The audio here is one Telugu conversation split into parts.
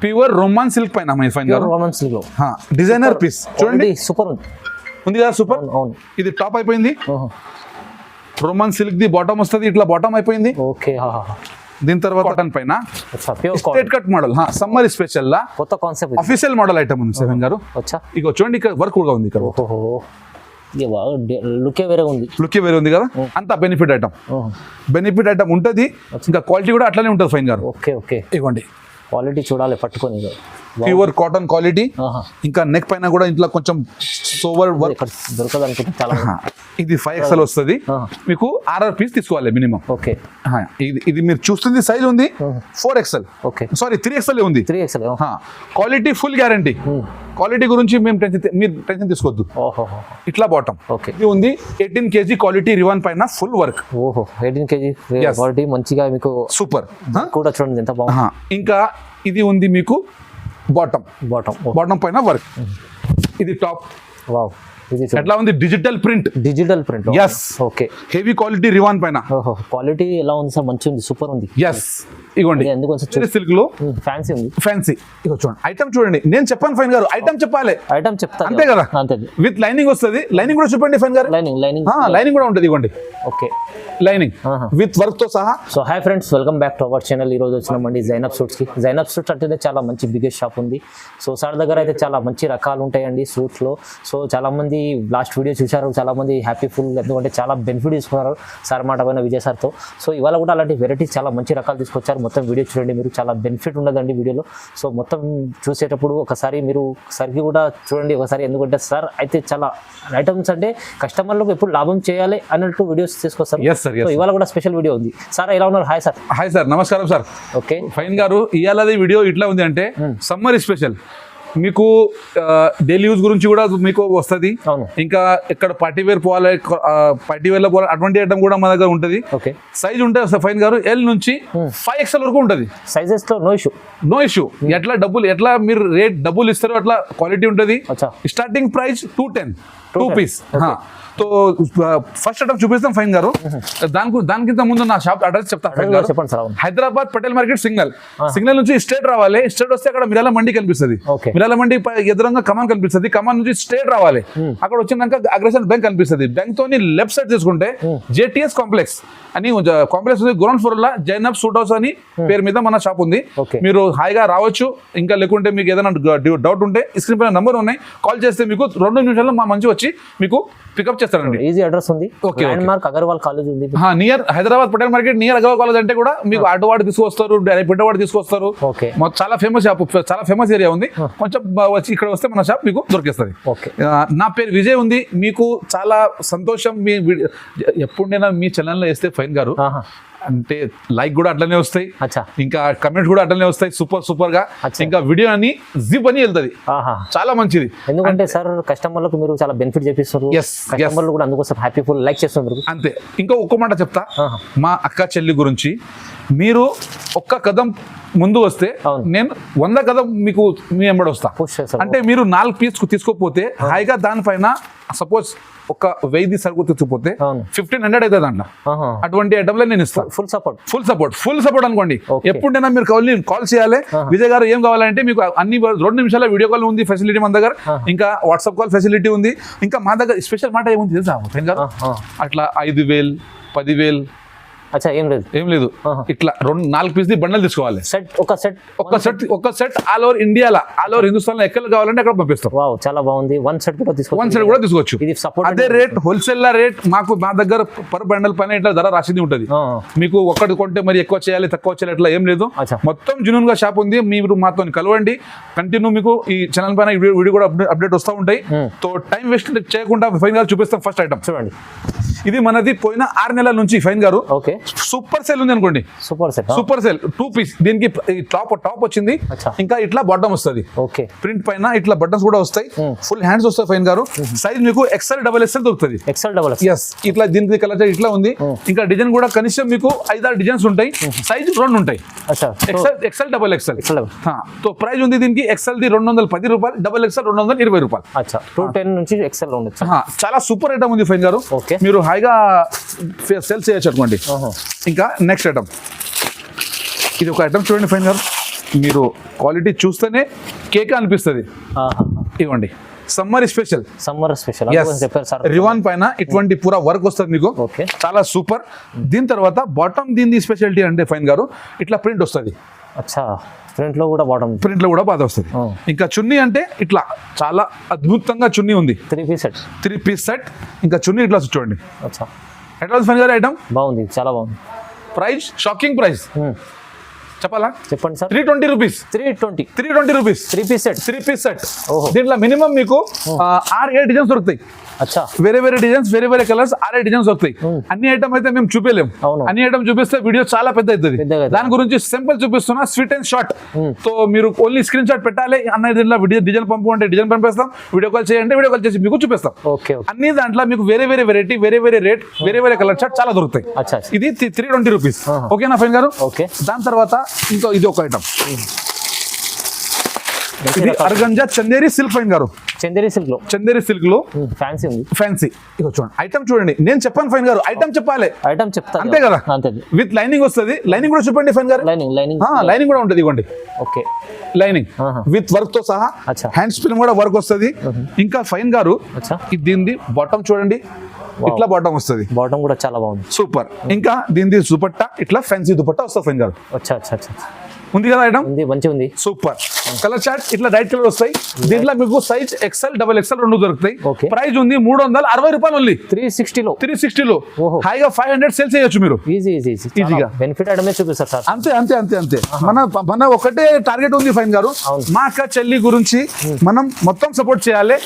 ప్యూర్ రోమన్ సిల్క్ పైన ఫైన్ గారు, రోమన్ సిల్క్ డిజైనర్ పీస్ చూడండి, సూపర్ ఉంది కదా సూపర్. అవును, ఇది టాప్ అయిపోయింది, రోమన్ సిల్క్ ది బాటమ్ వస్తుంది, ఇట్లా బాటమ్ అయిపోయింది. ఓకే, దీని తర్వాత కాటన్ పైన straight cut model, summer special లా కొత్త కాన్సెప్ట్ అఫీషియల్ మోడల్ ఐటమ్ ఉంది సెవెన్ గారు. ఇక చూడండి ఇక్కడ వర్క్ కూడా ఉంది, ఇక్కడ లుకే వేరే ఉంది, లుక్ వేరే ఉంది కదా, అంత బెనిఫిట్ ఐటమ్ ఉంటుంది. ఇంకా క్వాలిటీ కూడా అట్లానే ఉంటుంది ఫైన్ గారు. ఓకే ఓకే, ఇవ్వండి క్వాలిటీ చూడాలి పట్టుకొని, ప్యూర్ కాటన్ క్వాలిటీ. ఇంకా నెక్ పైన కూడా ఇంట్లో కొంచెం సోవర్ వర్క్ దొరకదు అనుకుంటే చాలా. ఇది 5XL వస్తుంది, మీకు 6 పీస్ తీసుకోవాలి మినిమం. ఓకే, ఇది మీరు చూస్తుంది సైజ్ ఉంది 4XL, ఓకే సారీ 3XL ఉంది. 3XL quality full guarantee. Quality గురించి మీరు టెన్షన్ తీసుకోవద్దు. ఇట్లా బాటమ్ ఇది ఉంది 18 kg క్వాలిటీ రివాన్ పైన ఫుల్ వర్క్. 18 kg క్వాలిటీ మంచిగా మీకు సూపర్ కూడా చూడండి ఎంత బాగుంది. ఇంకా ఇది ఉంది మీకు బాటమ్ పైన వర్క్. ఇది టాప్. వావ్, ఇది ఎట్లా ఉంది, digital print. yes, okay, heavy quality రివాన్ పైన. క్వాలిటీ ఎలా ఉంది సార్? మంచి ఉంది, సూపర్ ఉంది. yes, ఇగోండి సిల్క్ లో ఫ్యాన్సీ ఉంది, ఫ్యాన్సీ. ఇగో చూడండి ఐటమ్ చూడండి, నేను చెప్పాను ఫైన్ గారు, ఐటమ్ చెప్పాలి, ఐటమ్ చెప్తా అంతే కదా. విత్ లైనింగ్ వస్తుంది, లైనింగ్ కూడా చూపండి ఫైన్ గారు. లైనింగ్ కూడా ఉంటుంది, ఇవ్వండి. ఓకే, లైనింగ్ విత్ వర్క్ తో సహా. So hi friends, welcome back to our channel. ఈ రోజు వచ్చినామండి జైనబ్ సూట్స్ కి. జైనబ్ సూట్స్ అంటే చాలా మంచి బిగ్గెస్ట్ షాప్ ఉంది. సో సార్ దగ్గర అయితే చాలా మంచి రకాలు ఉంటాయండి సూట్స్ లో. సో చాలా మంది లాస్ట్ వీడియో చూశారు, చాలా మంది హ్యాపీ ఫుల్, ఎందుకంటే చాలా బెనిఫిట్ తీసుకున్నారు సార్ మాట పైన విజయ్ సార్తో. సో ఇవాళ కూడా అలాంటి వెరైటీస్ చాలా మంచి రకాలు తీసుకొచ్చారు. మొత్తం వీడియో చూడండి, మీరు చాలా బెనిఫిట్ ఉండదండి వీడియోలో. సో మొత్తం చూసేటప్పుడు ఒకసారి మీరు సరికి కూడా చూడండి ఒకసారి, ఎందుకంటే సార్ అయితే చాలా ఐటమ్స్ అంటే కస్టమర్లకు ఎప్పుడు లాభం చేయాలి అన్నట్టు వీడియోస్ తీసుకొస్తారు. సో ఇవాళ కూడా స్పెషల్ వీడియో ఉంది. సార్ ఎలా ఉన్నారు? Hi sir. హాయ్ సార్, నమస్కారం సార్. ఓకే ఫైన్ గారు, ఇవాళది వీడియో ఇట్లా ఉంది అంటే సమ్మర్ స్పెషల్, మీకు డైలీ యూజ్ గురించి కూడా మీకు వస్తుంది. ఇంకా ఇక్కడ పార్టీ వేర్ పోవాలి, పార్టీ వేర్ లో పోవాలి, అటువంటి ఐటమ్ కూడా మన దగ్గర ఉంటుంది. సైజ్ ఉంటుంది ఫైన్ గారు, L నుంచి 5XL వరకు ఉంటుంది. సైజెస్ లో నో ఇష్యూ. ఎట్లా మీరు రేట్ డబ్బులు ఇస్తారో అట్లా క్వాలిటీ ఉంటుంది. Starting price 210 2 piece. So first item చూపిస్తాం ఫైన్ గారు. దానికింత ముందు నా షాప్ అడ్రస్ చెప్తాను. హైదరాబాద్ పటేల్ మార్కెట్ సిగ్నల్ నుంచి స్ట్రేట్ రావాలి. స్ట్రేట్ వస్తే అక్కడ మిరాల మండి కనిపిస్తుంది. మిరాల మండి ఎదురుగా కమాన్ కనిపిస్తుంది. కమాన్ నుంచి స్ట్రేట్ రావాలి. అక్కడ వచ్చినాక అగ్రేషన్ బ్యాంక్ కనిపిస్తుంది. బ్యాంక్ తో లెఫ్ట్ సైడ్ తీసుకుంటే JTS కాంప్లెక్స్ అని కాంప్లెక్స్ ఉంది. గ్రౌండ్ ఫ్లోర్ లా జైనబ్ సూట్ హౌస్ అని పేరు మీద మన షాప్ ఉంది. మీరు హాయిగా రావచ్చు. ఇంకా లేకుంటే మీకు ఏదైనా డౌట్ ఉంటే స్క్రీన్ పైన నంబర్ ఉన్నాయి, కాల్ చేస్తే మీకు 2 నిమిషాల్లో మా మంచి వచ్చి మీకు పికప్ చేస్తారండి. ఈజీ అడ్రస్ ఉంది. ల్యాండ్మార్క్ అగర్వాల్ కాలేజ్ ఉంది, near Hyderabad Patel market, near Agarwal college. అంటే కూడా మీకు అటువాడు తీసుకొస్తారు, పిట్టవాడు తీసుకొస్తారు. చాలా ఫేమస్ షాప్, చాలా ఫేమస్ ఏరియా ఉంది. కొంచెం వచ్చి ఇక్కడ వస్తే మన షాప్ మీకు దొరికేస్తుంది. నా పేరు విజయ్ ఉంది. మీకు చాలా సంతోషం. మీ ఎప్పుడైనా మీ ఛానల్లో వేస్తే ఫైన్ గారు అంటే లైక్ కూడా అట్లనే వస్తాయి, ఇంకా కమెంట్స్ కూడా అట్లనే వస్తాయి సూపర్ గా. ఇంకా వీడియో అని జిప్ అని వెళ్తుంది, చాలా మంచిది. ఎందుకంటే సార్ కస్టమర్లకు మీరు చాలా బెనిఫిట్ చేపిస్తారు, కస్టమర్లు కూడా అందుకోసం హ్యాపీ ఫుల్ లైక్ చేస్తున్నారు. అంతే. ఇంకా ఒక్క మాట చెప్తా, మా అక్క చెల్లి గురించి. మీరు ఒక్క కదం ముందు వస్తే నేను 100 కదం మీకు మీ వెంబడి వస్తా. అంటే మీరు 4 పీస్ తీసుకోకపోతే హాయిగా దానిపైన సపోజ్ ఒక 1000 సరుకు తెచ్చిపోతే 1500 అవుతుంది అంట. అటువంటి ఐటమ్లో నేను ఇస్తాను ఫుల్ సపోర్ట్ అనుకోండి. ఎప్పుడైనా మీరు కాల్ చేయాలి. విజయ్ గారు ఏం కావాలంటే మీకు అన్ని 2 నిమిషాల వీడియో కాల్ ఉంది ఫెసిలిటీ మన దగ్గర. ఇంకా వాట్సాప్ కాల్ ఫెసిలిటీ ఉంది. ఇంకా మా దగ్గర స్పెషల్ మాట ఏముంది తెలుసా అట్లా 5000 10,000 ఏం లేదు. ఇట్లా 4 పీస్ బండల్ తీసుకోవాలి. ఒక సెట్ ఆల్ ఓవర్ ఇండియాలో, ఆల్ ఓవర్ హిందుస్థాన్ లో ఎక్కడ కావాలంటే అక్కడ పంపిస్తాం. చాలా బాగుంది. 1 సెట్ కూడా తీసుకోవచ్చు. అదే రేట్ హోల్సేల్ రేట్ మాకు మా దగ్గర పర్ బండల్ పైన ఇట్లా ధర రాసింది ఉంటుంది. మీకు ఒక్కటి కొంటే మరి ఎక్కువ చేయాలి తక్కువ చేయాలి ఇట్లా ఏం లేదు. మొత్తం జెన్యూన్ గా షాప్ ఉంది. మీరు మాతో కలవండి. కంటిన్యూ మీకు ఈ ఛానల్ పైన వీడియో కూడా అప్డేట్ వస్తూ ఉంటాయి. సో టైం వేస్ట్ చేయకుండా ఫైన్ గారు చూపిస్తాం. ఫస్ట్ ఐటమ్ చూడండి. ఇది మనది పోయిన 6 నెలల నుంచి ఫైన్ గారు సూపర్ సేల్ ఉంది అనుకోండి. Super sale 2 piece. దీనికి టాప్ వచ్చింది. ఇంకా ఇట్లా బాటమ్ వస్తుంది. ప్రింట్ పైన ఇట్లా బటన్స్ కూడా వస్తాయి. ఫుల్ హ్యాండ్స్ వస్తాయి ఫైన్ గారు. సైజ్ మీకు XL XXL దొరుకుతుంది. ఇట్లా దీనికి కలర్ ఇట్లా ఉంది. ఇంకా డిజైన్ కూడా కనీసం మీకు 5-6 డిజైన్స్ ఉంటాయి. సైజ్ 2 ఉంటాయి. XL XXL. సో ప్రైస్ ఉంది దీనికి XL ది 210 రూపాయలు, XXL 220 రూపాయలు. 210 నుంచి XL ఉండొచ్చు. చాలా సూపర్ ఐటమ్ ఉంది ఫైన్ గారు. మీరు హాయిగా సేల్ చేయొచ్చు అనుకోండి. ఇంకా నెక్స్ట్ ఐటమ్, ఇది ఒక ఐటమ్ చూడండి ఫైన్ గారు. మీరు క్వాలిటీ చూస్తేనే కేక్ అనిపిస్తుంది. ఇవ్వండి సమ్మర్ స్పెషల్ చెప్పారు సార్. రివాన్ పైన ఇటువంటి పూరా వర్క్ వస్తుంది మీకు. ఓకే, చాలా సూపర్. దీని తర్వాత బాటమ్ దీని స్పెషాలిటీ అంటే ఫైన్ గారు ఇట్లా ప్రింట్ వస్తుంది. అచ్చా, ప్రింట్ లో కూడా బాటమ్, ప్రింట్ లో కూడా బాధ వస్తుంది. ఇంకా చున్నీ అంటే ఇట్లా చాలా అద్భుతంగా చున్నీ ఉంది. 3 పీస్ సెట్. ఇంకా చున్నీ ఇట్లా చూడండి. అచ్చా, ఎట్లా ఉంది ఫైన్ గారు ఐటమ్? బాగుంది, చాలా బాగుంది. ప్రైస్ షాకింగ్ ప్రైస్ చెప్పాలా? చెప్పండి sir. 320 rupees. 320 rupees 3 piece set. దీంట్లో మినిమం మీకు 6-7 డిజైన్స్ దొరుకుతాయి. అచ్చా, వేరే డిజైన్స్, వేరే కలర్స్, 6 డిజైన్స్ దొరుకుతాయి. అన్ని ఐటమ్ అయితే మేము చూపలేము. అన్ని ఐటమ్ చూపిస్తే వీడియో చాలా పెద్ద అవుతుంది. దాని గురించి సింపుల్ చూపిస్తున్నా, స్వీట్ అండ్ షార్ట్. సో మీరు ఓన్లీ స్క్రీన్ షాట్ పెట్టాలి. అన్న దీంట్లో వీడియో డిజైన్ పంపు డిజైన్ పంపిస్తాం. వీడియో కాల్ చేయండి, వీడియో కాల్ చేసి మీకు చూపిస్తాం. అన్ని దాంట్లో మీకు వేరే వెరైటీ, వేరే రేట్, వేరే కలర్ షార్ట్ చాలా దొరుకుతాయి. ఇది 320 రూపీస్. ఓకేనా ఫైన్ గారు? ఓకే. దాని తర్వాత ఇంకా ఇది ఒక ఐటమ్, ఇది అర్గంజా చందేరి సిల్క్ ఫైన్ గారు. చందేరి సిల్క్ లో ఫ్యాన్సీ ఉంది. ఫ్యాన్సీ ఇక చూడండి ఐటమ్ చూడండి. నేను చెప్పాను ఫైన్ గారు, ఐటమ్ చెప్పాలి. ఐటమ్ చెప్తా అంతే కదా? విత్ లైనింగ్ వస్తుంది. లైనింగ్ కూడా చూపండి ఫైన్ గారు. లైనింగ్ కూడా ఉంటుంది. ఇవ్వండి. ఓకే, లైనింగ్ విత్ వర్క్ తో సహా. హ్యాండ్ స్పిన్ కూడా వర్క్ వస్తుంది. ఇంకా ఫైన్ గారు దీనిది బాటమ్ చూడండి, ఇట్లా బాటమ్ వస్తుంది. బాటమ్ కూడా చాలా బాగుంది, సూపర్. ఇంకా దీనిది దుపట్టా ఇట్లా ఫ్యాన్సీ దుపట్టా వస్తుంది ఫైన్ గారు. ఉంది కదా ఐటమ్? మంచిగా ఉంది, సూపర్. కలర్ చార్ట్ ఇట్లా లైట్ కలర్ వస్తాయి. దీంట్లో మీకు సైజ్ XL, XXL రెండు దొరుకుతాయి. ప్రైస్ ఉంది 360 రూపాయలు ఓన్లీ. 360 లో హైగా 500 సేల్ చేయొచ్చు మీరు ఈజీగా. బెనిఫిట్ ఐటమే చూపిస్తారు సార్. అంతే. మన ఒకటే టార్గెట్ ఉంది ఫైన్ గారు, మా అక్క చెల్లి గురించి మనం మొత్తం సపోర్ట్ చేయాలి.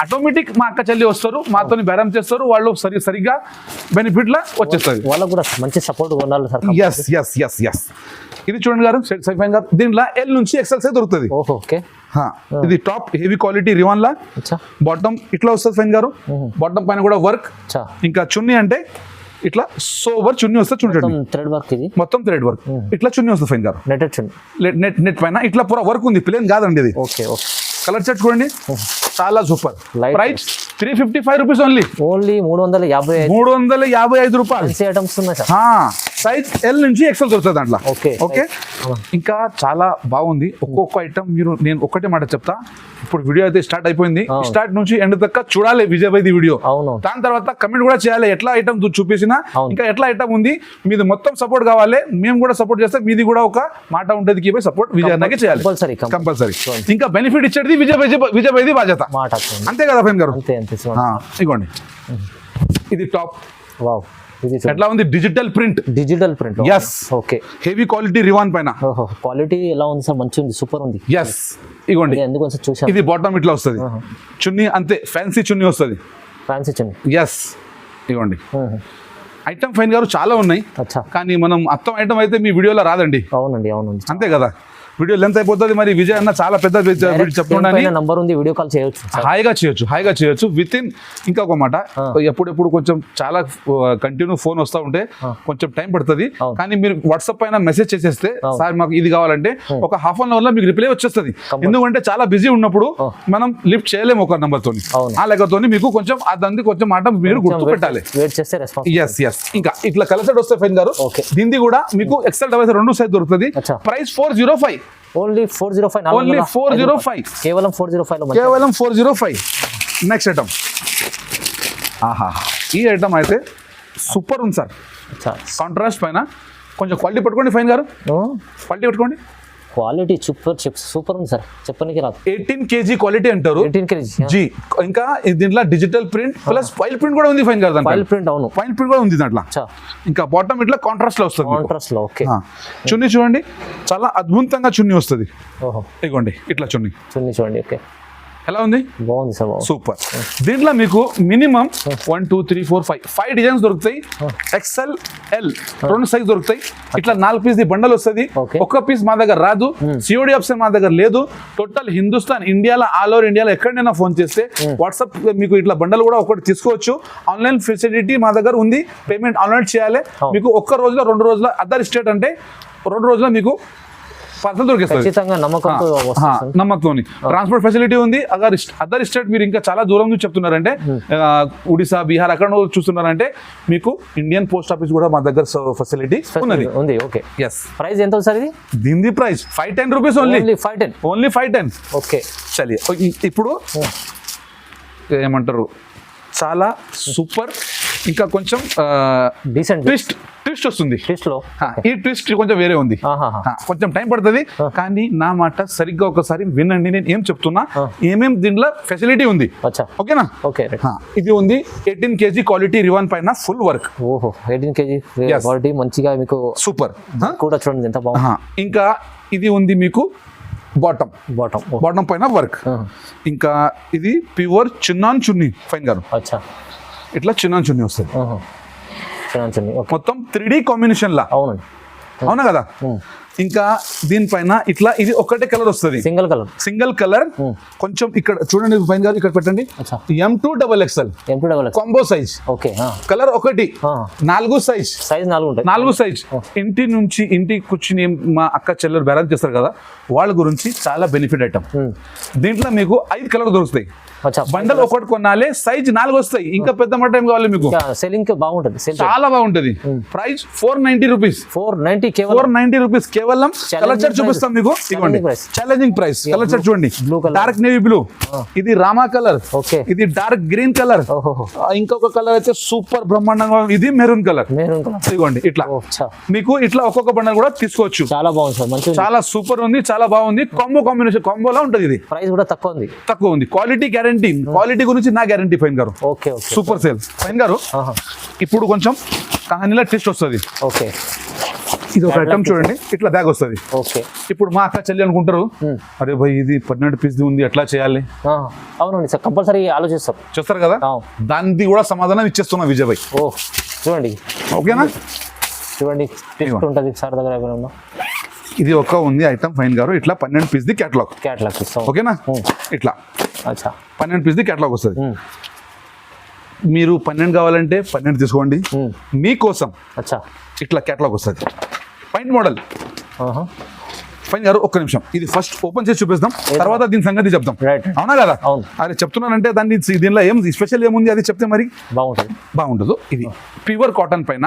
ఆటోమేటిక్ మా అక్క చెల్లి వస్తారు, మాతో బేరం చేస్తారు, వాళ్ళు సరిగ్గా బెనిఫిట్ లా వచ్చేస్తారు. వాళ్ళకు కూడా మంచి సపోర్ట్ కొనాలి సార్. ఎస్. ఇది చూడండి గారు, ఫైన్ గారు దీంట్లో L నుంచి XL సైజ్ దొరుకుతుంది. ఇది టాప్ హెవీ క్వాలిటీ రివాన్ లా. బాటమ్ ఇట్లా వస్తుంది ఫైన్ గారు. బాటమ్ పైన కూడా వర్క్. ఇంకా చున్నీ అంటే ఇట్లా సోవర్ చున్నీ వస్తుంది చూడండి. థ్రెడ్ వర్క్, ఇది మొత్తం థ్రెడ్ వర్క్. ఇట్లా చున్నీ వస్తుంది ఫైన్ గారు. నెట్ పైన ఇట్లా పూరా వర్క్ ఉంది, ప్లేన్ కాదండి ఇది. కలర్ సెట్ చూడండి, చాలా సూపర్. Price 355 rupees only. 355 రూపాయలు. సైజ్ L నుంచి XL దొరుకుతుంది దాంట్లో. ఓకే. ఇంకా చాలా బాగుంది. ఒక్కొక్క ఐటమ్ నేను ఒక్కటే మాట చెప్తా. ఇప్పుడు వీడియో అయితే స్టార్ట్ అయిపోయింది. స్టార్ట్ నుంచి ఎండ్ దాకా చూడాలి విజయ్ భాయ్ వీడియో. దాని తర్వాత కమెంట్ కూడా చేయాలి, ఎట్లా ఐటమ్ చూపించినా ఇంకా ఎట్లా ఐటమ్ ఉంది. మీది మొత్తం సపోర్ట్ కావాలి, మేము కూడా సపోర్ట్ చేస్తే మీది కూడా ఒక మాట ఉంటుంది కి సపోర్ట్ విజయ్ అన్నకి చేయాలి కంపల్సరీ. ఇంకా బెనిఫిట్ ఇచ్చేది విజయ్ భాయ్ది బాధ్యత. అంతే కదా ఫ్రెండ్ గారు? ఇగోండి, ఇది టాప్. ఎట్లా ఉంది? Digital print. yes. Okay, heavy quality రివాన్ పైన. క్వాలిటీ ఎలా ఉంది సార్? మంచిగా ఉంది, సూపర్ ఉంది. yes. ఇగోండి, ఇది బాటమ్ ఇట్లా వస్తుంది. చున్నీ అంతే ఫ్యాన్సీ చున్నీ వస్తుంది. yes. ఇగోండి ఐటమ్ ఫైన్ గారు చాలా ఉన్నాయి, కానీ మనం మొత్తం ఐటమ్ అయితే మీ వీడియోలో రాదండి. అవునండి. అంతే కదా? వీడియో లెంత్ అయిపోతుంది. మరి విజయ్ అన్న చాలా పెద్ద చెప్పండి, నంబర్ ఉంది, వీడియో కాల్ చేయొచ్చు, హాయిగా చేయొచ్చు విత్ ఇన్. ఇంకా ఒక మాట, ఎప్పుడెప్పుడు కొంచెం చాలా కంటిన్యూ ఫోన్ వస్తూ ఉంటే కొంచెం టైం పడుతుంది. కానీ మీరు వాట్సాప్ పైన మెసేజ్ చేసేస్తే సార్ మాకు ఇది కావాలంటే ఒక హాఫ్ అన్ అవర్ లో మీకు రిప్లై వచ్చేస్తుంది. ఎందుకంటే చాలా బిజీ ఉన్నప్పుడు మనం లిఫ్ట్ చేయలేము ఒక నెంబర్ తోని. ఆ లెక్కతోని మీకు కొంచెం అదంది కొంచెం మాట మీరు గుర్తు పెట్టాలి. yes. ఇంకా ఇట్లా కలర్ సెట్ వస్తే ఫైన్ గారు, దీన్ని కూడా మీకు XL, XXL రెండు సైజ్ దొరుకుతుంది. ప్రైస్ 405. ఓన్లీ 405. కేవలం 405. నెక్స్ట్ ఐటమ్, ఈ ఐటమ్ అయితే సూపర్ ఉంది సార్. కాంట్రాస్ట్ పైన కొంచెం క్వాలిటీ పట్టుకోండి ఫైన్ గారు, క్వాలిటీ పట్టుకోండి. క్వాలిటీ సూపర్ ఉంది సార్, చెప్పడానికి రాదు. 18 kg క్వాలిటీ అంటారు. 18 kg. ఇంకా దీంట్లో digital print plus file print కూడా ఉంది ఫైన్ గారు. ఫైల్ ప్రింట్ కూడా ఉంది దాంట్లో. ఇంకా బాటమ్ ఇట్లా కాంట్రాస్ట్ లో వస్తుంది. చున్నీ చూడండి, చాలా అద్భుతంగా చున్నీ వస్తుంది. ఇగోండి ఇట్లా చున్నీ చూడండి. ఓకే, ఎలా ఉంది? బాగుంది సార్, సూపర్. దీంట్లో మీకు మినిమం 1 2 3 4 5 డిజైన్స్ దొరుకుతాయి. XL, L రెండు సైజ్ దొరుకుతాయి. ఇట్లా 4 పీస్ బండల్ వస్తుంది. ఒక్క పీస్ మా దగ్గర రాదు, COD ఆప్షన్ మా దగ్గర లేదు. టోటల్ హిందుస్థాన్ ఇండియాలో, ఆల్ ఓవర్ ఇండియాలో ఎక్కడైనా ఫోన్ చేస్తే వాట్సాప్ మీకు ఇట్లా బండల్ కూడా ఒకటి తీసుకోవచ్చు. ఆన్లైన్ ఫెసిలిటీ మా దగ్గర ఉంది. పేమెంట్ ఆన్లైన్ చేయాలి. మీకు ఒక్క రోజులో 2 రోజుల, అదర్ స్టేట్ అంటే 2 రోజుల్లో మీకు పార్సల్ దొరికేస్తుంది ఖచ్చితంగా నమ్మకంతో వస్తుంది. నమ్మకంతోని ట్రాన్స్పోర్ట్ ఫెసిలిటీ ఉంది. అదర్ స్టేట్ మీరు ఇంకా చాలా దూరం నుంచి చెప్తున్నారంటే ఒడిశా, బీహార్ అక్కడ చూస్తున్నారంటే మీకు ఇండియన్ పోస్ట్ ఆఫీస్ కూడా మా దగ్గర ఫెసిలిటీ ఉన్నది. ఉంది. ఓకే. ఎస్. ప్రైస్ ఎంత సార్ ఇది? దీని ప్రైస్ 510 రూపీస్ ఓన్లీ. 510. ఓకే. చలి ఇప్పుడు ఏమంటారు, చాలా సూపర్, ఇంకా కొంచెం డీసెంట్ ట్విస్ట్ వస్తుంది. ట్విస్ట్ లో ఈ ట్విస్ట్ కొంచెం వేరే ఉంది. కొంచెం టైం పడుతుంది, కానీ నా మాట సరిగ్గా ఒకసారి వినండి. నేను ఏం చెప్తున్నా, ఏమేం దీంట్లో ఫెసిలిటీ ఉంది. ఓకేనా? ఓకే. ఇది ఉంది 18 kg క్వాలిటీ రివన్ పైన ఫుల్ వర్క్. ఓహో, 18 kg క్వాలిటీ మంచిగా మీకు సూపర్ కూడా చూడండి ఎంత బాగుంది. ఇంకా ఇది ఉంది మీకు బాటమ్ పైన వర్క్. ఇంకా ఇది ప్యూర్ చిన్నాన్ చున్నీ ఫైన్ గారు. ఇట్లా చిన్నాన్ చున్నీ వస్తుంది మొత్తం 3D కాంబినేషన్ లా. అవునా కదా? ఇంకా దీనిపైన ఇట్లా ఇది ఒకటే కలర్ వస్తుంది, సింగిల్ కలర్. కొంచెం ఇక్కడ చూడండి ఫైన్ గారు, ఇక్కడ పెట్టండి. M2XXL combo size. కలర్ ఒకటి, 4 సైజ్. 4 సైజ్. ఇంటి నుంచి ఇంటికి కూర్చుని మా అక్క చెల్లెలు బ్యాలెన్స్ చేస్తారు కదా, వాళ్ళ గురించి చాలా బెనిఫిట్ ఐటమ్. దీంట్లో మీకు 5 కలర్ దొరుకుతాయి. బండల్ ఒకటి కొనాలి, సైజ్ 4 వస్తాయి. ఇంకా పెద్ద మాట ఏం కావాలి మీకు? సెల్లింగ్ బాగుంటుంది, చాలా బాగుంటుంది. Price 490 rupees. 490 రూపీస్ కేవలం. కలర్ చార్ట్ చూపిస్తాం మీకు. ఇవ్వండి, ఛాలెంజింగ్ ప్రైస్. కలర్ చార్ట్ చూడండి. డార్క్ నేవీ బ్లూ, ఇది రామా కలర్, ఇది డార్క్ గ్రీన్ కలర్, ఇంకొక కలర్ అయితే సూపర్ బ్రహ్మాండంగా, ఇది మెరూన్ కలర్. ఇవ్వండి, ఇట్లా మీకు ఇట్లా ఒక్కొక్క బండల్ కూడా తీసుకోవచ్చు. చాలా బాగుంది, చాలా సూపర్ ఉంది, చాలా బాగుంది. కాంబినేషన్ కాంబోలా ఉంటుంది. ఇది ప్రైస్ కూడా తక్కువ ఉంది. Quality guarantee. క్వాలిటీ గురించి నా గ్యారెంటీ ఫైన్ గారు. సూపర్ సేల్ ఫైన్ గారు. ఇప్పుడు కొంచెం కహానీలో టెస్ట్ వస్తుంది. ఇది ఒక ఐటమ్ చూడండి, ఇట్లా బ్యాగ్ వస్తుంది. ఇప్పుడు మా అక్క చెల్లి అనుకుంటారు, అరే భయ్ ఇది 12 పీస్ ఉంది, ఎట్లా చేయాలి? అవునండి సార్, కంపల్సరీ చేస్తారు కదా. దానికి కూడా సమాధానం ఇచ్చేస్తున్నా విజయ్ భాయ్. చూడండి, ఓకేనా? చూడండి ఉంటుంది సార్ దగ్గర. ఇది ఒక ఉంది ఐటమ్ ఫైన్ గారు, ఇట్లా 12 పీస్ ది క్యాటలాగ్. ఓకేనా? ఇట్లా 12 పీస్ ది క్యాటలాగ్ వస్తుంది. మీరు 12 కావాలంటే 12 తీసుకోండి. మీకోసం ఇట్లా క్యాటలాగ్ వస్తుంది. పాయింట్ మోడల్ ఫైన్ గారు, ఒక్క నిమిషం. ఇది ఫస్ట్ ఓపెన్ చేసి చూపిస్తాం, తర్వాత దీని సంగతి చెప్తాం. అవునా కదా? అదే చెప్తున్నానంటే దాన్ని దీనిలో ఏం స్పెషల్ ఏముంది అది చెప్తే మరి బాగుంటుంది. ఇది ప్యూర్ కాటన్ పైన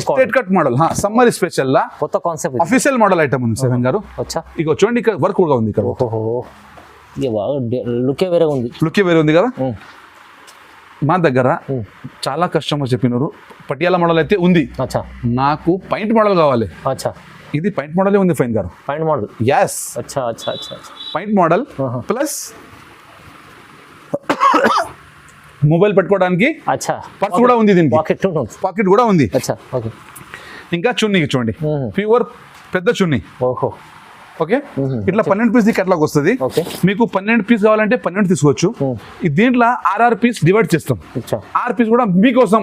straight cut model, summer special లా కొత్త కాన్సెప్ట్ అఫీషియల్ మోడల్ ఐటమ్ ఉంది సెవెన్ గారు. ఇక చూడండి, ఇక్కడ వర్క్ కూడా ఉంది. ఇక్కడ లుకే వేరే ఉంది కదా. మా దగ్గర చాలా కస్టమర్స్ చెప్పినారు పటియాలా మోడల్ అయితే ఉంది, నాకు పాయింట్ మోడల్ కావాలి. ఇది పాయింట్ మోడల్ ఉంది ఫైన్ గారు. Point model, yes. Point model plus mobile పెట్టుకోవడానికి పర్స్ కూడా ఉంది, దీనికి పాకెట్ కూడా ఉంది. ఇంకా చున్నీ చూడండి, ప్యూర్ పెద్ద చున్నీ. ఓకే, ఇట్లా 12 పీస్ కేటలాగ్ వస్తుంది. మీకు 12 పీస్ కావాలంటే 12 తీసుకోవచ్చు. దీంట్లో 6 పీస్ డివైడ్ చేస్తాం. 6 పీస్ కూడా మీకోసం,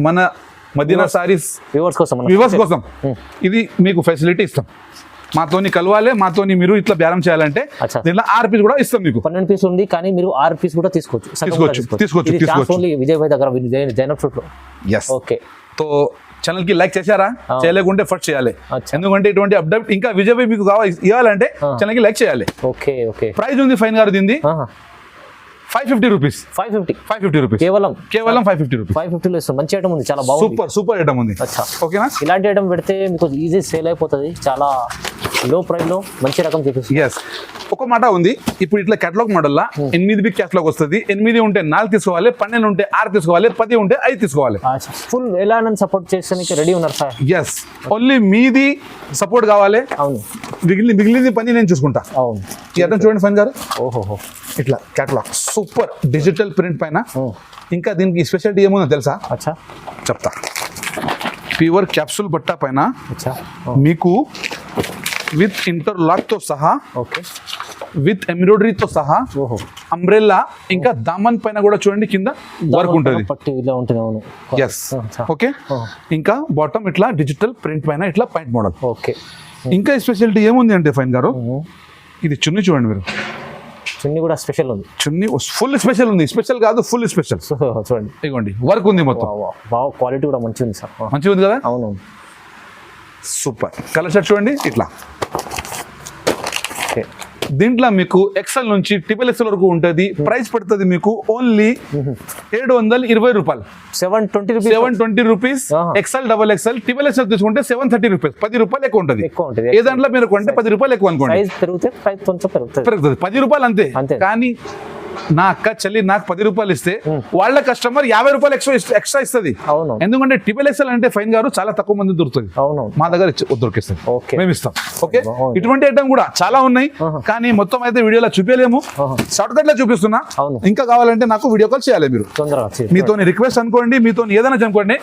మన మదీనా సారీస్ వ్యూవర్స్ కోసం ఇది మీకు ఫెసిలిటీ ఇస్తాం. మాతోని కలవాలి, మాతోని మీరు ఇట్లా బేరం చేయాలంటే దీంట్లో 6 పీస్ కూడా ఇస్తాం మీకు. 12 పీస్ ఉంది, కానీ మీరు 6 పీస్ కూడా తీసుకోవచ్చు. విజయ్ భాయ్ దగ్గర జైనబ్ సూట్ లో. ఓకే, తో ఛానల్ కి లైక్ చేశారా? చేయలేకుంటే ఫస్ట్ చేయాలి, ఎందుకంటే ఇటువంటి అప్డేట్ ఇంకా విజయ్ భాయ్ మీకు ఇవ్వాలంటే ఛానల్ కి లైక్ చేయాలి. ఓకే, ప్రైస్ ఉంది ఫైన్ గారు దీన్ని 550 రూపీస్. 550 రూపీస్ కేవలం 550 రూపీస్. 550 లో మంచి ఐటమ్ ఉంది, చాలా బాగుంది, సూపర్ ఐటమ్ ఉంది. ఓకేనా? ఇలాంటి ఐటమ్ పెడితే మీకు ఈజీ సేల్ అయిపోతుంది, చాలా లో ప్రైస్ లో మంచి రకం చూపిస్తుంది. ఒక మాట ఉంది, ఇప్పుడు ఇట్లా కేటలాగ్ మోడల్ లా 8 బిగ్ కేటలాగ్ వస్తుంది. 8 ఉంటే 4 తీసుకోవాలి, 12 ఉంటే 6 తీసుకోవాలి, 10 ఉంటే 5 తీసుకోవాలి. ఫుల్ ఎలా సపోర్ట్ చేసేందుకు రెడీ ఉన్నారు సార్. ఎస్, ఓన్లీ మీది సపోర్ట్ కావాలి. అవును, మిగిలింది పని నేను చూసుకుంటా. అవును, చూడండి ఫైన్ గారు. ఓహో, ఇట్లా కేటలాగ్ సూపర్ డిజిటల్ ప్రింట్ పైన. ఇంకా దీనికి స్పెషాలిటీ ఏముందో తెలుసా? చెప్తా. ప్యూర్ క్యాప్సూల్ బట్ట పైన మీకు విత్ ఇంటర్లాక్ తో సహా, విత్ ఎంబ్రాయిడరీతో సహా, అంబ్రెల్లా, ఇంకా దామన్ పైన కూడా చూడండి కింద వర్క్ ఉంటుంది. Yes, okay. ఇంకా బాటమ్ ఇట్లా డిజిటల్ ప్రింట్ పైన ఇట్లా పాయింట్ మోడల్. ఓకే, ఇంకా స్పెషాలిటీ ఏముంది అంటే ఫైన్ గారు, ఇది చున్నీ చూడండి మీరు. చున్నీ కూడా స్పెషల్ ఉంది. చున్నీ ఫుల్ స్పెషల్ ఉంది, స్పెషల్ కాదు ఫుల్ స్పెషల్. చూడండి, ఇదిగోండి వర్క్ ఉంది మొత్తం. క్వాలిటీ కూడా మంచిగా ఉంది సార్. మంచిగా ఉంది కదా. అవును, సూపర్ కలర్ షర్ట్ చూడండి ఇట్లా. ఓకే దీంట్లో మీకు ఎక్సెల్ నుంచి XXL వరకు ఉంటుంది. ప్రైస్ పడుతుంది మీకు ఓన్లీ 720 రూపాయలు, 720 rupees. 720 rupees. XL XXL XXL తీసుకుంటే 730 రూపీస్, 10 రూపాయలు ఎక్కువ ఉంటుంది. ఎక్కువ ఉంటుంది. ఏ దాంట్లో మీరు కొంటే 10 రూపాయలు ఎక్కువ అనుకోండి, ప్రైస్ పెరిగితే ప్రైస్ కొంచెం పెరుగుతుంది. 10 రూపాయలు అంతే. కానీ నా అక్క చెల్లి నాకు 10 రూపాయలు ఇస్తే వాళ్ళ కస్టమర్ 50 రూపాయలు ఎక్స్ట్రా ఇస్తుంది. అవును, ఎందుకంటే XXL అంటే ఫైన్ గారు చాలా తక్కువ మంది దొరుకుతుంది. అవును, మా దగ్గర దొరికిస్తుంది, ఓకే మేము ఇస్తాం. ఓకే, ఇటువంటి ఐటమ్ కూడా చాలా ఉన్నాయి, కానీ మొత్తం అయితే వీడియోలో చూపించలేము, షార్ట్ కట్ లో చూపిస్తున్నా. అవును, ఇంకా కావాలంటే నాకు వీడియో కాల్ చేయాలి మీరు, తొందరగా మీతో రిక్వెస్ట్ అనుకోండి, మీతో ఏదైనా అనుకోండి.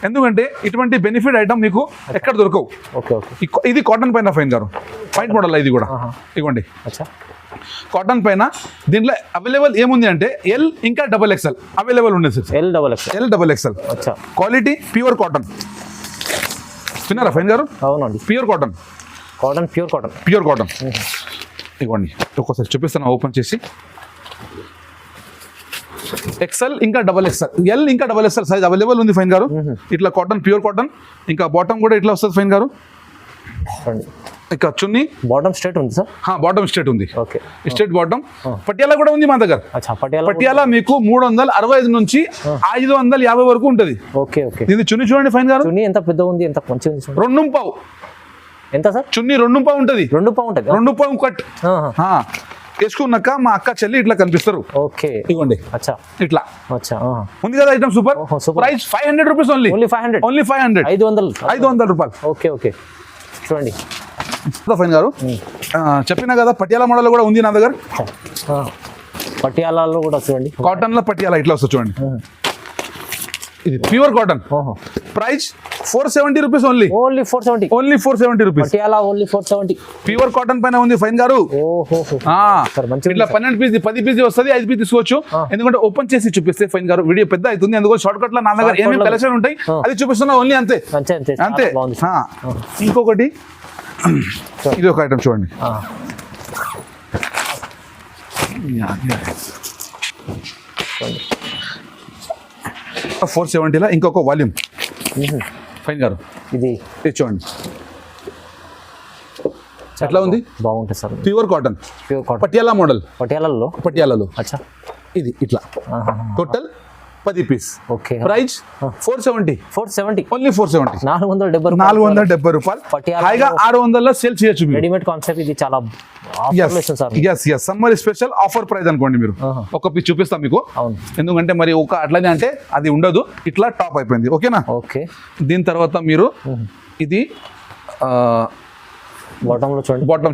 ఎందుకంటే ఇటువంటి బెనిఫిట్ ఐటమ్ మీకు ఎక్కడ దొరకవు. Okay okay. ఇది కాటన్ పైన ఫైన్ గారు, పాయింట్ మోడల్ ఇది కూడా. ఇవ్వండి అచ్చా, కాటన్ పైన. దీంట్లో అవైలబుల్ ఏముంది అంటే ఎల్ ఇంకా XXL అవైలబుల్ ఉంది సార్. L XXL. అచ్చా, క్వాలిటీ ప్యూర్ కాటన్. విన్నారా ఫైన్ గారు? అవునండి, ప్యూర్ కాటన్, ప్యూర్ కాటన్. ఇవ్వండి ఒక్కోసారి చూపిస్తాను ఓపెన్ చేసి. XL ఇంకా XXL, ఎల్ ఇంకా XXL సైజ్ అవైలబుల్ ఉంది ఫైన్ గారు. ఇట్లా కాటన్, ప్యూర్ కాటన్. ఇంకా బాటమ్ కూడా ఇట్లా వస్తుంది ఫైన్ గారు. ఇక చున్నీ బాటమ్ స్ట్రేట్ ఉంది సార్. బాటమ్ స్ట్రేట్ ఉంది, ఓకే, స్ట్రేట్ బాటమ్. పటియాలా కూడా ఉంది మా దగ్గర. పటియాలా మీకు 365 నుంచి 550 వరకు ఉంటది. Okay okay. ఇది చున్నీ చూడండి ఫైన్ గారు, చున్నీ ఎంత పెద్ద ఉంది, ఎంత మంచిగా ఉంది. 2 పావు. ఎంత సార్? చున్నీ 2 పావు ఉంటది. 2 పావు ఉంటది. 2 పావు కట్ వేసుకున్నాక మా అక్క చెల్లి ఇట్లా కనిపిస్తారు. ఓకే, ఇవ్వండి. అచ్చా, ఇట్లా అచ్చా ఉంది కదా item. Super. Price 500 rupees only. 500. 500 రూపాయలు. Okay okay. చూడండి ఫైన్ గారు, చెప్పినా కదా పటియాలా మోడల్ కూడా ఉంది నా దగ్గర. పటియాలాలో కూడా చూడండి, కాటన్ లో పటియాలా ఇట్లా వస్తుంది చూడండి. ఇది pure cotton. Price 470 rupees only. 470 rupees. Patiala only 470. Pure cotton పైన ఉంది ఫైన్ గారు. ఇట్లా 12 పీస్ 10 పీస్ వస్తుంది, 5 పీస్ తీసుకోవచ్చు. ఎందుకంటే ఓపెన్ చేసి చూపిస్తే ఫైన్ గారు వీడియో పెద్ద అవుతుంది. అందుకని షార్ట్ కట్ లో నా దగ్గర ఏమేమి కలెక్షన్ ఉంటాయి అది చూపిస్తున్నా ఓన్లీ, అంతే అంతే. ఇంకొకటి ఇది ఒక ఐటమ్ చూడండి. 470 ఇంకొక వాల్యూమ్ ఫైన్ గారు. ఇది చూడండి ఎట్లా ఉంది, బాగుంటుంది sir. Pure cotton, Patiala model. పటియాలలో అచ్చా, ఇది ఇట్లా total 10 piece. Okay, price 470 only. 470 రూపాయలు. హాయిగా 600 సేల్ చేయొచ్చు. రెడీమేడ్ కాన్సెప్ట్ ఇది, చాలా సమ్మర్ స్పెషల్ ఆఫర్ ప్రైస్ అనుకోండి మీరు. ఒక పీస్ చూపిస్తాం మీకు, ఎందుకంటే మరి ఒక అట్లనే అంటే అది ఉండదు, ఇట్లా టాప్ అయిపోయింది. ఓకేనా? ఓకే. దీని తర్వాత మీరు ఇది బాటమ్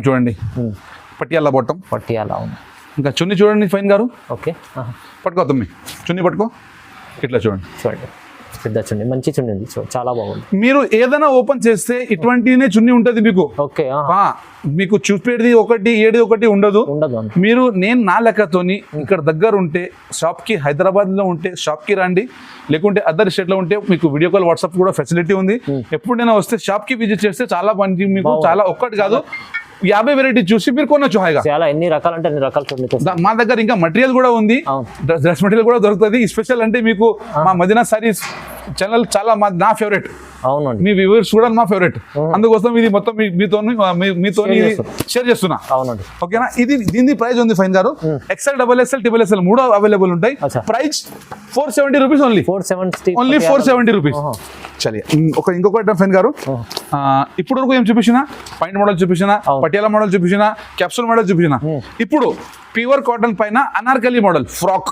చూడండి, పటియాలా బాటమ్. ఇంకా చున్నీ చూడండి ఫైన్ గారు. ఓకే, పట్టుకో తమ్మి, చున్నీ పట్టుకో. ఇట్లా చూడండి, పెద్ద చున్నీ, మంచి చున్నీ ఉంది, చాలా బాగుంది. మీరు ఏదైనా ఓపెన్ చేస్తే ఇటువంటినే చున్నీ ఉంటుంది మీకు. ఓకే, మీకు చూపేది ఒకటి ఏది ఒకటి ఉండదు. మీరు నేను నా లెక్కతోని ఇక్కడ దగ్గర ఉంటే షాప్ కి, హైదరాబాద్ లో ఉంటే షాప్ కి రండి, లేకుంటే అదర్ స్టేట్ లో ఉంటే మీకు వీడియో కాల్ వాట్సాప్ కూడా ఫెసిలిటీ ఉంది. ఎప్పుడైనా వస్తే షాప్ కి విజిట్ చేస్తే చాలా మంచి, మీకు చాలా ఒక్కటి కాదు 50 వెరైటీ చూసి మీరు కొనొచ్చు హాయిగా. చాలా ఎన్ని రకాలు అంటే అన్ని రకాలు. మా దగ్గర ఇంకా మటీరియల్ కూడా ఉంది, డ్రెస్ మెటీరియల్ కూడా దొరుకుతుంది. స్పెషల్ అంటే మీకు మా మదీనా సారీస్ ఛానల్ చాలా నా ఫేవరెట్. అవునండి, మీ వ్యూవర్స్ కూడా మా ఫేవరెట్. అందుకోసం ఇది మొత్తం మీతో షేర్ చేస్తున్నా. అవునండి, ఓకేనా? ఇది దీని ప్రైస్ ఉంది ఫైన్ గారు. XL XXL మూడు అవైలబుల్ ఉంటాయి. Price 470 rupees only. 470 రూపీస్. చలి ఇంకొక ఐటమ్ ఫైన్ గారు, ఇప్పుడు వరకు ఏం చూపించిన, పాయింట్ మోడల్ చూపించిన, పటియాలా మోడల్ చూపించిన, క్యాప్సూల్ మోడల్ చూపించిన. ఇప్పుడు ప్యూర్ కాటన్ పైన అనార్కలి మోడల్ ఫ్రాక్.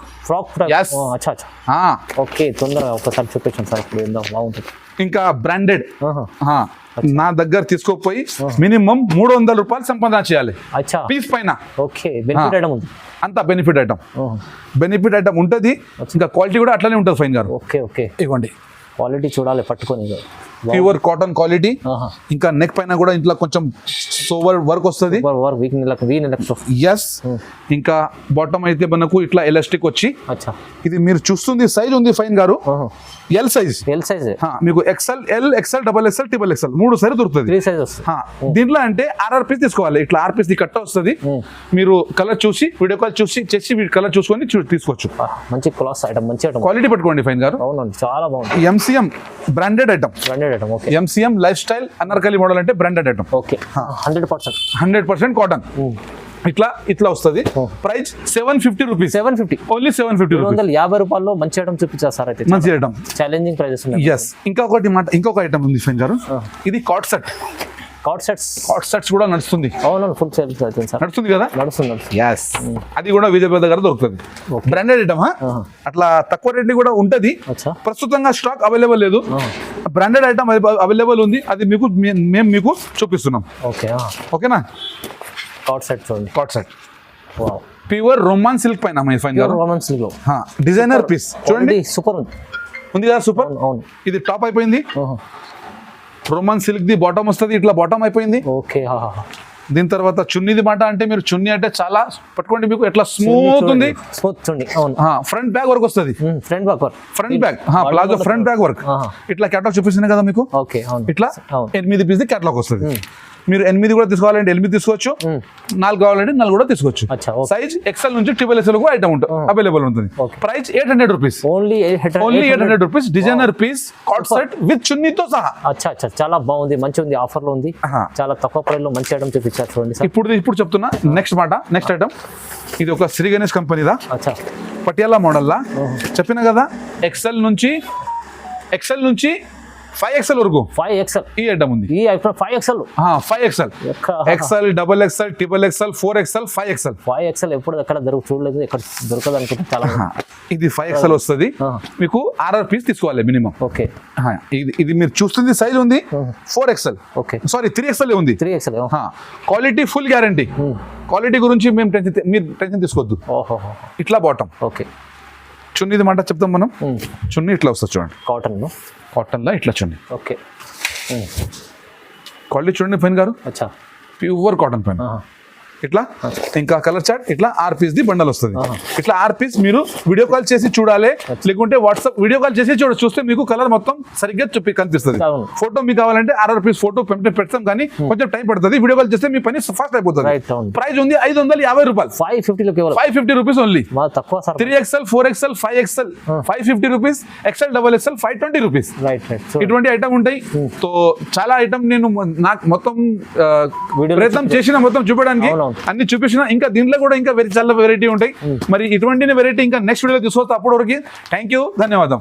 ఓకే, తొందరగా ఒకసారి చూపించాను సార్. ఇప్పుడు బాగుంటుంది. ఇంకా బ్రాండెడ్ నా దగ్గర తీసుకోపోయి మినిమం 300 రూపాయలు సంపాదన చేయాలి పీస్ పైన. ఓకే, బెనిఫిట్ ఐటమ్ ఉంది. అంత బెనిఫిట్ ఐటమ్ ఉంటుంది. ఇంకా క్వాలిటీ కూడా అట్లానే ఉంటుంది ఫైన్ గారు. ఓకే ఓకే, ఇవ్వండి క్వాలిటీ చూడాలి పట్టుకొని. Pure cotton quality. ఇంకా నెక్ పైన కూడా ఇంట్లో కొంచెం సోవర్ వర్క్ వస్తుంది. ఎస్. ఇంకా బాటమ్ అయితే మనకు ఇట్లా ఎలాస్టిక్ వచ్చి, ఇది మీరు చూస్తుంది సైజ్ ఉంది ఫైన్ గారు, ఎల్ సైజ్. మీకు XL XXL XXL XXL 3 size దొరుకుతుంది. దీంట్లో అంటే 6 పీస్ తీసుకోవాలి. ఇట్లా 6 పీస్ కట్ట వస్తుంది. మీరు కలర్ చూసి వీడియో కాల్ చూసి కలర్ చూసుకొని తీసుకోవచ్చు. మంచి క్లాస్ ఐటమ్, మంచి క్వాలిటీ పెట్టుకోండి ఫైన్ గారు. అవునండి, చాలా బాగుంది. MC MCM branded item. Okay. MCM life style Anarkali model అంటే బ్రాండెడ్ ఐటమ్. ఓకే. 100%. 100% కాటన్. ఇట్లా వస్తుంది. Price 750 rupees. 750. Only 750 rupees. 250 రూపాయల్లో మంచి ఐటమ్ చూపించారు సార్. అయితే మంచి ఐటమ్, ఛాలెంజింగ్ ప్రైజెస్ ఉన్నాయి. ఎస్. ఇంకొక ఐటమ్ ఉంది ఫైన్ గారు, ఇది కాట్ సెట్. కాట్ సెట్స్ కూడా నడుస్తుంది. అవును, ఫుల్ సేల్స్ అవుతుంది సార్. నడుస్తుంది కదా? నడుస్తుంది. ఎస్. అది కూడా విజయపేట దగ్గర దొరుకుతుంది. Branded item. అట్లా తక్కువ రేట్ కూడా ఉంటది. ప్రస్తుతంగా స్టాక్ అవైలబుల్ లేదు. బ్రాండెడ్ ఐటమ్ అవైలబుల్ ఉంది, అది మేము మీకు చూపిస్తున్నాం. ఓకేనా? కాట్ సెట్ చూడండి. Cot set pure Roman silk పైన ఫైన్ గారు. రోమన్ సిల్క్ డిజైనర్ పీస్ చూడండి. సూపర్ ఉంది కదా? సూపర్. అవును. ఇది టాప్ అయిపోయింది. రోమన్ సిల్క్ ది బాటమ్ వస్తుంది, ఇట్లా బాటమ్ అయిపోయింది. ఓకే. దీని తర్వాత చున్నీది మాట అంటే మీరు చున్నీ అంటే చాలా పట్టుకోండి, మీకు ఎట్లా స్మూత్ ఉంది. ఫ్రంట్ బ్యాగ్ వర్క్ వస్తుంది. Front bag palazzo front bag work. ఇట్లా క్యాటలాగ్ చూపిస్తున్నాయి కదా మీకు. ఇట్లా 8 పీస్ క్యాటలాగ్ వస్తుంది. మీరు 8 కూడా తీసుకోవాలంటే 8 తీసుకోవచ్చు, 4 కావాలంటే 4 కూడా తీసుకోవచ్చు. సైజ్ XL నుంచి XXL కూడా ఐటమ్ ఉంటుంది, అవైలబుల్ ఉంటుంది. Price 800 rupees. Only 800 rupees. Designer piece కాట్ సెట్ విత్ చున్నీతో సహా. చాలా బాగుంది, మంచి ఉంది, ఆఫర్ లో ఉంది. చాలా తక్కువ ప్రైస్ లో మంచి ఐటమ్ చూపించారు చూడండి. ఇప్పుడు చెప్తున్నా నెక్స్ట్ ఐటమ్. ఇది ఒక శ్రీ గణేష్ కంపెనీదా, పటియాలా మోడల్ లా. చెప్పిన కదా XL నుంచి 5XL వరకు. 5XL ఈ ఐటమ్ ఉంది. 5XL XL, double XL, triple XL, 4XL, 5XL ఎప్పుడు ఎక్కడ చూడలేదు, ఎక్కడ దొరకదు అనుకుంటే చాలా. ఇది 5XL వస్తుంది. మీకు 6 పీస్ తీసుకోవాలి మినిమం. ఓకే. ఇది మీరు చూస్తుంది సైజ్ ఉంది 4XL. ఓకే. సారీ 3XL ఉంది. 3XL. Quality full guarantee. Quality గురించి మీరు టెన్షన్ తీసుకోవద్దు. ఇట్లా బాటమ్. ఓకే. చున్నీది మాట చెప్తాం మనం. చున్నీ ఇట్లా వస్తుంది చూడండి. కాటన్ లా ఇట్లా చున్నీ. ఓకే. క్వాలిటీ చూడండి ఫైన్ గారు. ప్యూర్ కాటన్ పైన ఇట్లా. ఇంకా కలర్ చార్ట్ ఇట్లా 6 పీస్ ది బండల్ వస్తుంది. ఇట్లా 6 పీస్ మీరు వీడియో కాల్ చేసి చూడాలి, లేకుంటే వాట్సాప్ వీడియో కాల్ చేసి చూస్తే మీకు కలర్ మొత్తం సరిగ్గా కనిపిస్తుంది. ఫోటో మీకు కావాలంటే 6 పీస్ ఫోటో పెడతాం, కానీ కొంచెం టైం పడుతుంది. వీడియో కాల్ చేస్తే మీ పని ఫాస్ట్ అయిపోతుంది. ప్రైస్ ఉంది 550 రూపాయలు. 550 rupees only. 3XL, 4XL, 5XL 550 rupees. XL, double XL 520 rupees. ఇటువంటి ఐటమ్ ఉంటాయి. సో చాలా ఐటమ్ నేను నాకు మొత్తం ప్రయత్నం చేసిన మొత్తం చూపడానికి అన్ని చూపించిన. ఇంకా దీంట్లో కూడా ఇంకా చాలా వెరైటీ ఉంటాయి. మరి ఇటువంటి వెరైటీ ఇంకా నెక్స్ట్ వీడియో తీసుకొస్తా. అప్పటి వరకు థ్యాంక్ యూ, ధన్యవాదం.